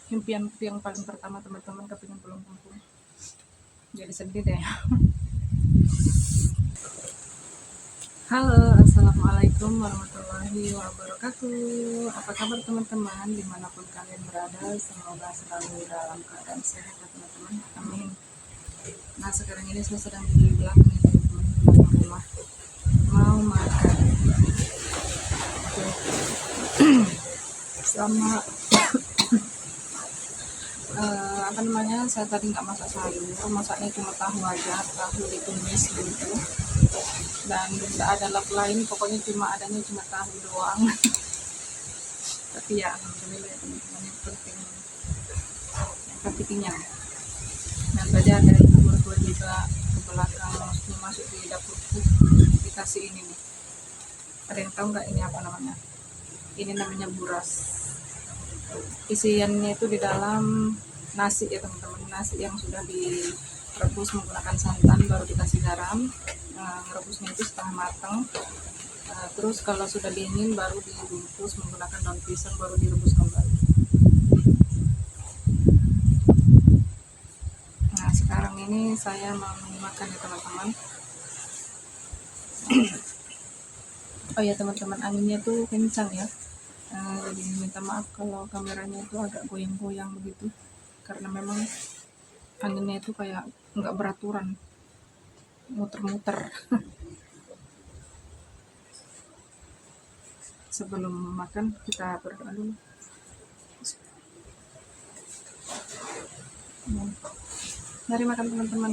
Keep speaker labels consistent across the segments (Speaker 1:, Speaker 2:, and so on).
Speaker 1: impianku yang paling pertama teman-teman kepingin pulang kampung. Jadi sedih deh. Halo, assalamualaikum warahmatullahi wabarakatuh. Apa kabar teman-teman dimanapun kalian berada? Semoga selalu dalam keadaan sehat ya teman-teman. Amin. Nah sekarang ini saya sedang di belakang ya teman-teman, di belakang rumah mau makan. Sama apa namanya, saya tadi nggak masak sayur, masaknya cuma tahu aja, tahu ditumis gitu, dan nggak ada lauk lain, pokoknya adanya cuma tahu doang. Tapi ya alhamdulillah ya teman-teman, yang penting kenyang. Nah tadi ada ibu mertua juga ke belakang, maksudnya masuk di dapurku, dikasih ini nih. Ada yang tahu nggak ini apa namanya? Ini namanya buras. Isiannya itu di dalam nasi ya teman-teman, nasi yang sudah direbus menggunakan santan baru dikasih garam. Rebusnya itu setengah matang. Terus kalau sudah dingin baru dibungkus menggunakan daun pisang, baru direbus kembali. Nah sekarang ini saya mau makan ya teman-teman. Oh ya teman-teman, anginnya tuh kencang ya. Jadi minta maaf kalau kameranya itu agak goyang-goyang begitu, karena memang anginnya itu kayak nggak beraturan, muter-muter. Sebelum makan kita berdoa dulu. Mari makan teman-teman.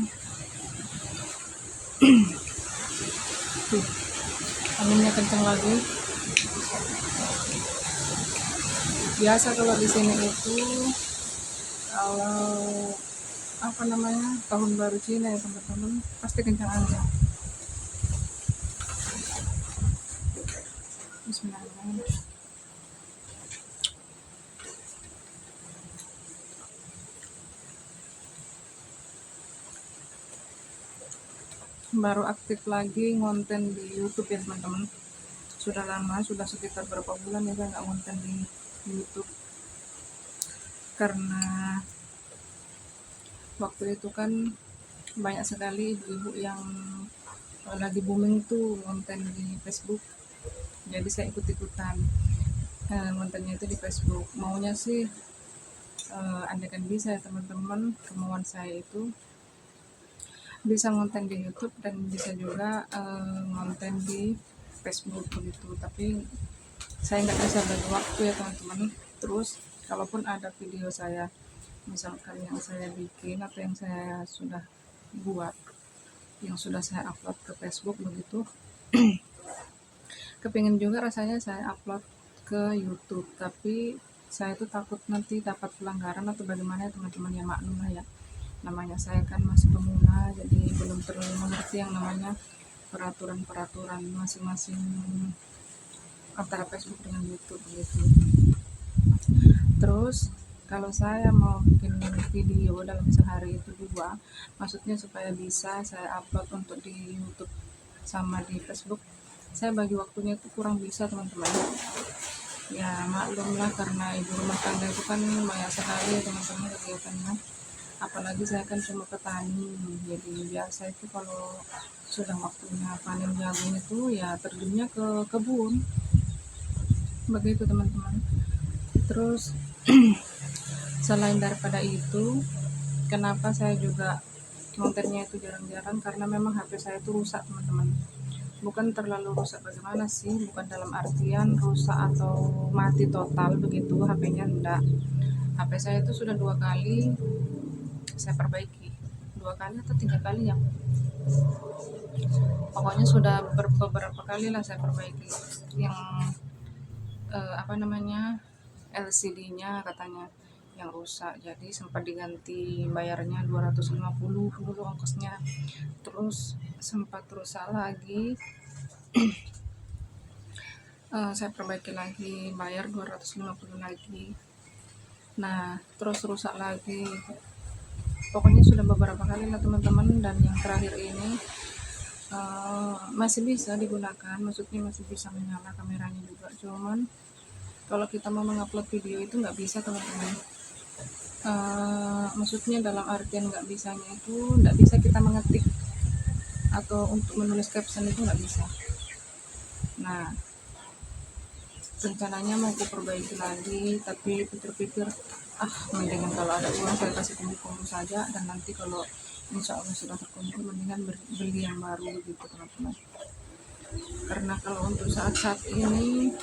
Speaker 1: Anginnya kencang lagi. Biasa kalau di sini itu kalau apa namanya tahun baru Cina ya teman-teman, pasti kencang angin. Bismillahirrahmanirrahim. Baru aktif lagi ngonten di YouTube ya teman-teman. Sudah lama, sudah sekitar berapa bulan ya saya nggak ngonten di YouTube, karena waktu itu kan banyak sekali ibu-ibu yang lagi booming tuh ngonten di Facebook, jadi saya ikut-ikutan ngontennya itu di Facebook. Maunya sih andaikan bisa ya teman-teman, kemauan saya itu bisa ngonten di YouTube dan bisa juga ngonten di Facebook begitu, tapi saya nggak bisa bagi waktu ya teman-teman. Terus kalaupun ada video saya misalkan yang saya bikin atau yang saya sudah buat, yang sudah saya upload ke Facebook begitu, kepingin juga rasanya saya upload ke YouTube, tapi saya tuh takut nanti dapat pelanggaran atau bagaimana ya teman-teman, ya maklum lah ya, namanya saya kan masih pemula, jadi belum terlalu mengerti yang namanya peraturan-peraturan masing-masing antara Facebook dengan YouTube gitu. Terus kalau saya mau bikin video dalam sehari itu 2, maksudnya supaya bisa saya upload untuk di YouTube sama di Facebook, saya bagi waktunya itu kurang bisa teman-teman. Ya maklum lah, karena ibu rumah tangga itu kan banyak sekali teman-teman kegiatannya, apalagi saya kan cuma petani, jadi biasa itu kalau sudah waktunya panen jagung itu ya terjunnya ke kebun begitu teman-teman. Terus selain daripada itu, kenapa saya juga kontennya itu jarang-jarang, karena memang HP saya itu rusak teman-teman. Bukan terlalu rusak bagaimana sih, bukan dalam artian rusak atau mati total begitu HP-nya, enggak. HP saya itu sudah 2 kali saya perbaiki, 2 kali atau 3 kali ya, pokoknya sudah beberapa kali lah saya perbaiki. Yang apa namanya, LCD-nya katanya yang rusak, jadi sempat diganti, bayarnya 250 dulu ongkosnya. Terus sempat rusak lagi, saya perbaiki lagi, bayar 250 lagi. Nah terus rusak lagi, pokoknya sudah beberapa kali lah teman-teman. Dan yang terakhir ini masih bisa digunakan, maksudnya masih bisa menyala kameranya juga, cuman kalau kita mau mengupload video itu nggak bisa teman-teman. Maksudnya dalam artian nggak bisanya itu nggak bisa kita mengetik atau untuk menulis caption itu nggak bisa. Nah, rencananya mau kuperbaiki lagi, tapi pikir-pikir mendingan kalau ada uang saya kasih kumpul-kumpul saja, dan nanti kalau insya Allah sudah terkumpul mendingan beli yang baru gitu teman-teman. Karena kalau untuk saat-saat ini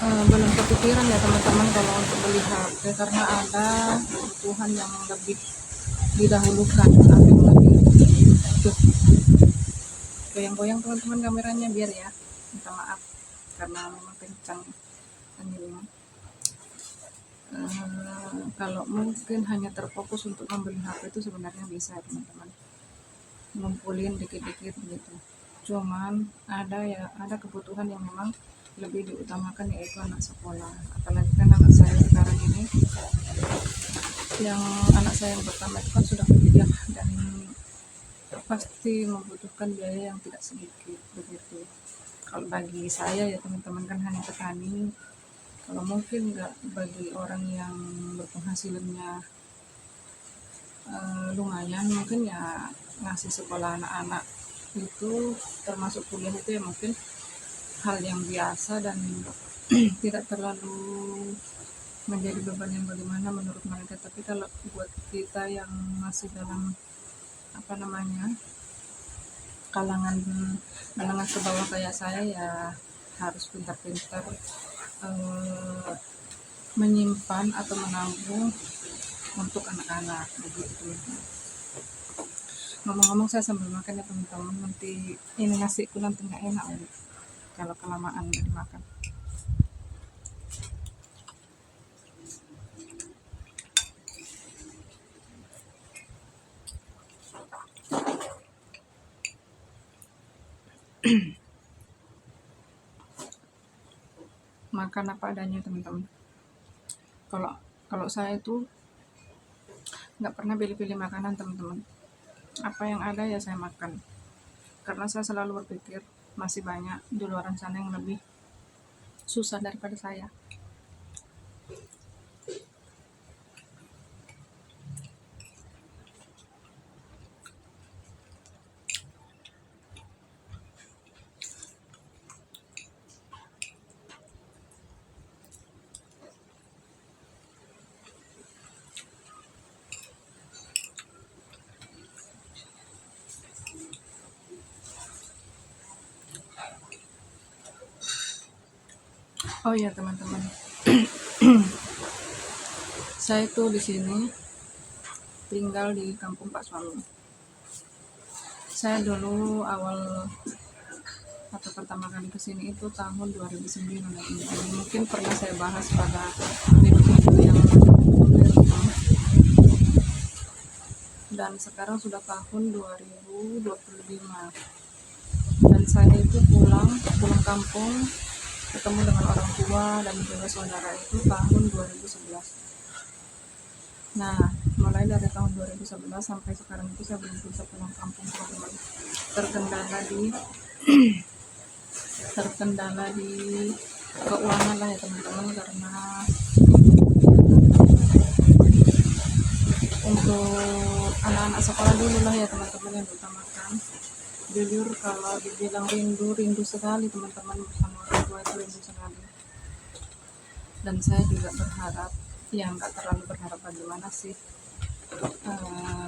Speaker 1: belum kepikiran ya teman-teman kalau untuk beli HP, karena ada kebutuhan yang lebih didahulukan, ada yang lebih tuh goyang-goyang teman-teman kameranya, biar ya, minta maaf karena memang kencang anjingnya. Kalau mungkin hanya terfokus untuk membeli HP itu sebenarnya bisa teman-teman, ngumpulin dikit-dikit gitu. Cuman ada kebutuhan yang memang lebih diutamakan, yaitu anak sekolah. Apalagi kan anak saya sekarang ini, yang anak saya yang pertama itu kan sudah kuliah, dan pasti membutuhkan biaya yang tidak sedikit begitu. Kalau bagi saya ya teman-teman, kan hanya petani, kalau mungkin nggak bagi orang yang berpenghasilannya lumayan, mungkin ya ngasih sekolah anak-anak itu termasuk kuliah itu ya mungkin hal yang biasa dan tidak terlalu menjadi beban yang bagaimana menurut mereka. Tapi kalau buat kita yang masih dalam kalangan menengah ke bawah kayak saya, ya harus pintar-pintar menyimpan atau menabung untuk anak-anak begitu. Ngomong-ngomong saya sambil makan ya teman-teman, nanti ini nasiku nanti nggak enak kalau kelamaan nggak dimakan. Makan apa adanya teman-teman. Kalau saya itu nggak pernah pilih-pilih makanan teman-teman, apa yang ada ya saya makan, karena saya selalu berpikir masih banyak di luar sana yang lebih susah daripada saya. Oh ya teman-teman, saya tuh di sini tinggal di kampung Pak Suami. Saya dulu awal atau pertama kali kesini itu tahun 2009. Mungkin pernah saya bahas pada video yang dan sekarang sudah tahun 2025, dan saya itu pulang kampung ketemu dengan orang tua dan juga saudara itu tahun 2011. Nah, mulai dari tahun 2011 sampai sekarang itu saya belum bisa pulang kampung teman-teman. Terkendala di keuangan lah ya teman-teman, karena untuk anak-anak sekolah dulu lah ya teman-teman yang diutamakan. Jujur kalau dibilang rindu sekali teman-teman, bersama orang tua itu rindu sekali. Dan saya juga berharap, ya nggak terlalu berharap bagaimana sih,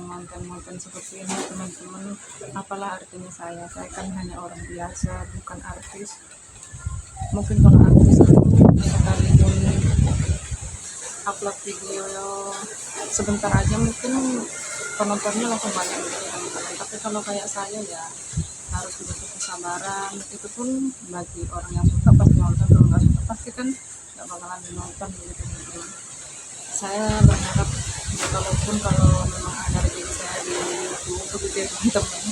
Speaker 1: mantan seperti ini teman-teman. Apalah artinya saya kan hanya orang biasa, bukan artis. Mungkin kalau artis itu sekalipun upload video sebentar aja mungkin penontonnya langsung banyak gitu teman-teman. Tapi kalau kayak saya ya harus butuh kesabaran. Itu pun bagi orang yang suka pasti nonton, kalau nggak suka pasti kan nggak bakalan nonton gitu teman-teman. Saya berharap walaupun kalau memang ada rezeki saya di YouTube gitu ya teman-teman,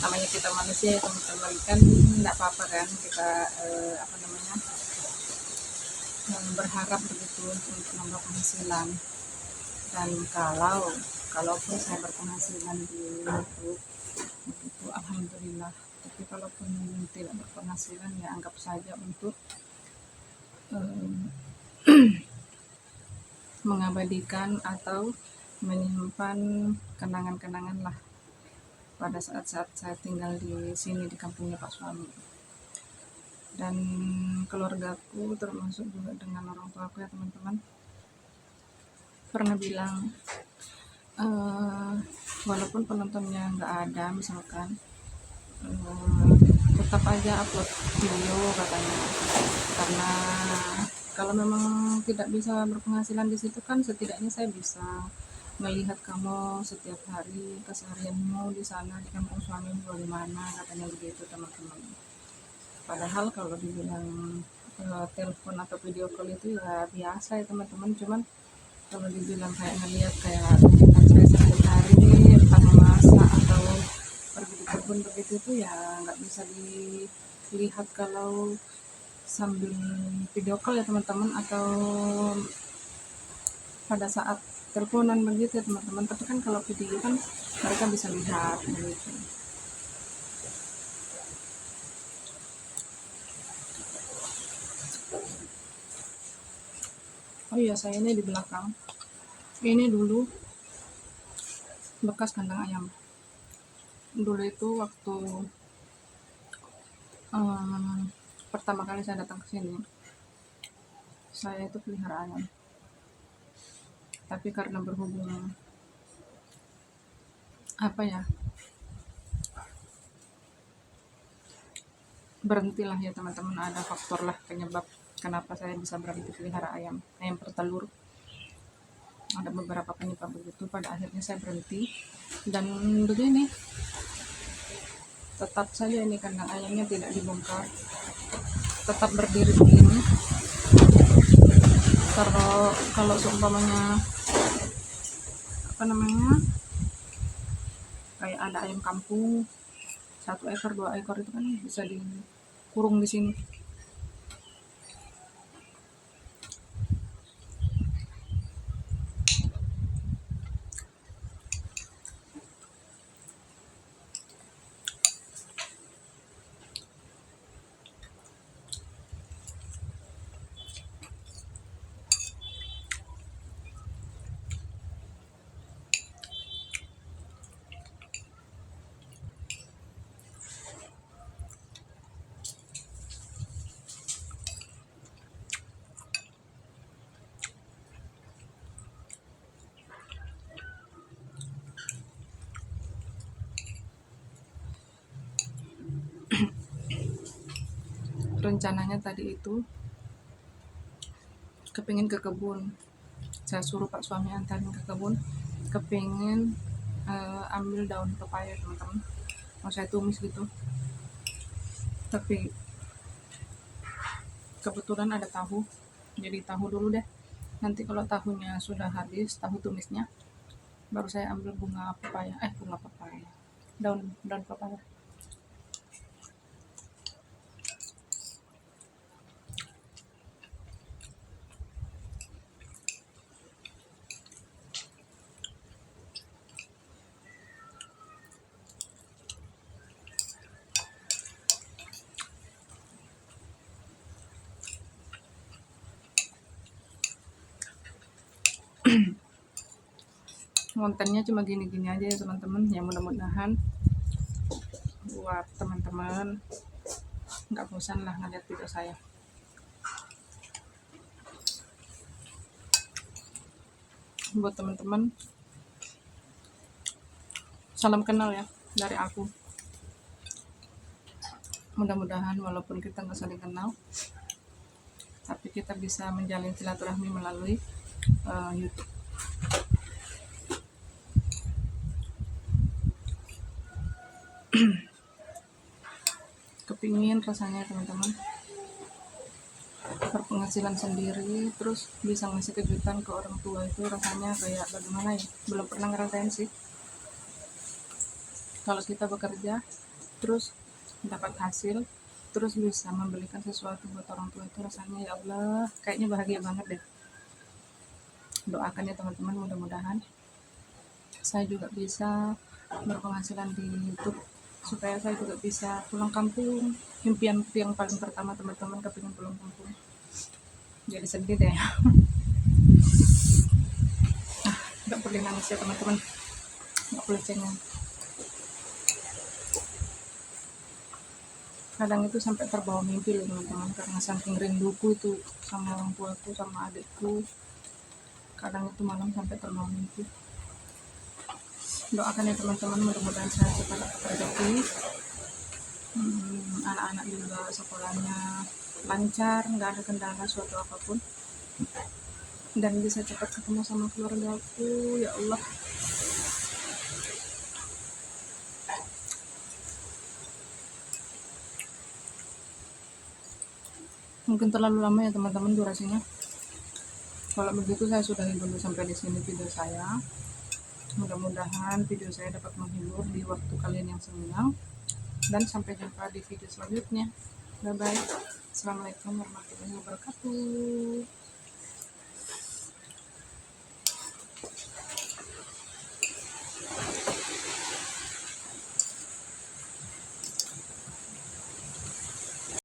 Speaker 1: namanya kita manusia ya teman-teman, kan nggak apa-apa kan kita berharap begitu untuk menambah penghasilan. Dan kalaupun saya berpenghasilan di YouTube begitu, alhamdulillah. Tapi kalaupun tidak berpenghasilan, ya anggap saja untuk mengabadikan atau menyimpan kenangan-kenangan lah pada saat-saat saya tinggal di sini di kampungnya Pak suami. Dan keluargaku termasuk juga dengan orang tua aku ya teman-teman pernah bilang, walaupun penontonnya nggak ada misalkan, tetap aja upload video katanya, karena kalau memang tidak bisa berpenghasilan di situ kan setidaknya saya bisa melihat kamu setiap hari keseharianmu di sana di kampung suamimu bagaimana, katanya begitu teman-teman. Padahal kalau dibilang telepon atau video call itu ya biasa ya teman-teman, cuman kalau dibilang kayak ngeliat kayak kegiatan saya sehari-hari entah memasak atau pergi di kebun begitu itu ya nggak bisa dilihat kalau sambil video call ya teman-teman, atau pada saat teleponan begitu ya teman-teman. Tapi kan kalau video kan mereka bisa lihat begitu. Oh iya, saya ini di belakang ini dulu bekas kandang ayam. Dulu itu waktu pertama kali saya datang ke sini, saya itu pelihara ayam. Tapi karena berhubung berhentilah ya teman-teman, ada faktor lah penyebab kenapa saya bisa berhenti pelihara ayam bertelur. Ada beberapa penyebab begitu, pada akhirnya saya berhenti. Dan begini, tetap saja ini kandang ayamnya tidak dibongkar, tetap berdiri begini. Kalau seumpamanya kayak ada ayam kampung 1 ekor 2 ekor itu kan bisa dikurung di sini. Rencananya tadi itu kepingin ke kebun, saya suruh Pak suami antarin ke kebun, kepingin ambil daun pepaya teman-teman, mau saya tumis gitu. Tapi kebetulan ada tahu, jadi tahu dulu deh. Nanti kalau tahunya sudah habis, tahu tumisnya, baru saya ambil daun pepaya. Kontennya cuma gini-gini aja ya teman-teman, ya mudah-mudahan buat teman-teman nggak bosan lah ngeliat video saya. Buat teman-teman, salam kenal ya dari aku. Mudah-mudahan walaupun kita nggak saling kenal, tapi kita bisa menjalin silaturahmi melalui YouTube. Kepingin rasanya teman-teman berpenghasilan sendiri, terus bisa ngasih kejutan ke orang tua, itu rasanya kayak bagaimana ya, belum pernah ngerasain sih. Kalau kita bekerja terus dapat hasil, terus bisa membelikan sesuatu buat orang tua, itu rasanya ya Allah kayaknya bahagia banget deh. Doakan ya teman-teman, mudah-mudahan saya juga bisa berpenghasilan di YouTube supaya saya juga bisa pulang kampung. Impian yang paling pertama teman-teman, kepingin pulang kampung. Jadi sedih deh. boleh nangis ya teman-teman, nggak boleh cengeng. Kadang itu sampai terbawa mimpi loh teman-teman, karena saking rinduku itu sama orang tuaku sama adikku. Kadang itu malam sampai terbawa mimpi. Doakan ya teman-teman, mudah-mudahan saya cepat dapat rezeki, anak-anak juga sekolahnya lancar, nggak ada kendala suatu apapun, dan bisa cepat ketemu sama keluargaku ya Allah. Mungkin terlalu lama ya teman-teman durasinya. Kalau begitu saya sudahi dulu sampai di sini video saya. Mudah-mudahan video saya dapat menghibur di waktu kalian yang senggang, dan sampai jumpa di video selanjutnya. Bye bye. Assalamualaikum warahmatullahi wabarakatuh.